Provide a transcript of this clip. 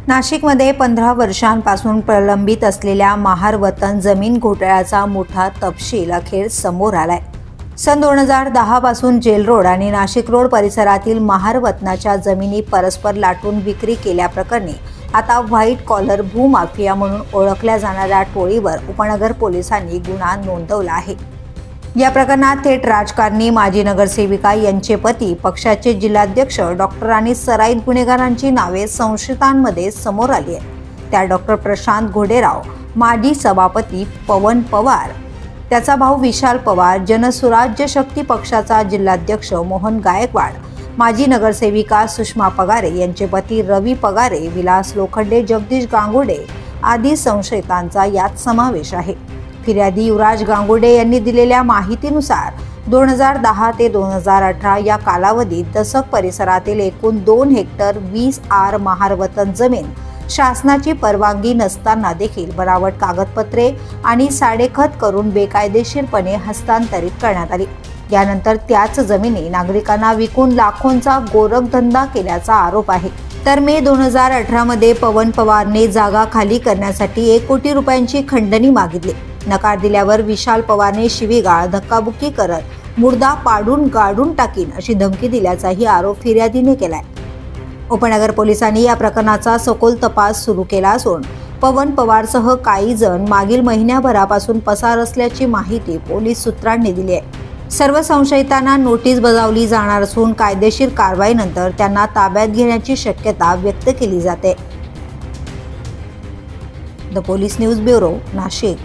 नाशिकमध्ये 15 वर्षांपासून प्रलंबित असलेल्या महार वतन जमीन घोटाळ्याचा मोठा तपशील अखेर समोर आलाय। सन 2010 पासून जेल रोड आणि नाशिक रोड परिसरातील महार वतनाच्या जमिनी परस्पर लाटून विक्री केल्याप्रकरणी आता व्हाईट कॉलर भूमाफिया म्हणून ओळखल्या जाणाऱ्या टोळीवर उपनगर पोलिसांनी गुन्हा नोंदवला आहे। या प्रकरणात थेट राजकारणी माजी नगरसेविका यांचे पती, पक्षाचे जिल्हाध्यक्ष डॉक्टर आणि सराईत गुन्हेगारांची नावे संशयितांमध्ये समोर आली आहेत। त्या डॉक्टर प्रशांत घोडेराव, माजी सभापती पवन पवार, त्याचा भाऊ विशाल पवार, जनसुराज्य शक्ती पक्षाचा जिल्हाध्यक्ष मोहन गायकवाड, माजी नगरसेविका सुषमा पगारे यांचे पती रवी पगारे, विलास लोखंडे, जगदीश गांगुर्डे आदी संशयितांचा यात समावेश आहे। फिर्यादी युवराज गांगुर्डे यांनी दिलेल्या माहितीनुसार 2010 ते 2018 या कालावधीत दसक परिसरातील एकूण 2 हेक्टर 20 आर महार वतन जमीन शासनाची परवानगी नसताना देखील बनावट कागदपत्रे आणि साडेखत करून बेकायदेशीरपणे हस्तांतरित करण्यात आली। यानंतर त्याच जमिनी नागरिकांना विकून लाखोंचा गोरखधंदा केल्याचा आरोप आहे। तर मे 2018 मध्ये पवन पवारने जागा खाली करण्यासाठी 1 कोटी रुपयांची खंडणी मागितली। नकार दिल्यावर विशाल पवारने शिवीगाळ, धक्काबुक्की करत मुर्दा पाडून गाडून टाकीन अशी धमकी दिल्याचाही आरोप फिर्यादीने केलाय। उपनगर पोलिसांनी या प्रकरणाचा सखोल तपास सुरू केला असून पवन पवारसह काही जण मागील महिन्याभरापासून पसार असल्याची माहिती पोलीस सूत्रांनी दिली आहे। सर्व संशयितांना नोटीस बजावली जाणार असून कायदेशीर कारवाईनंतर त्यांना ताब्यात घेण्याची शक्यता व्यक्त केली जाते। The police news bureau, Nashik.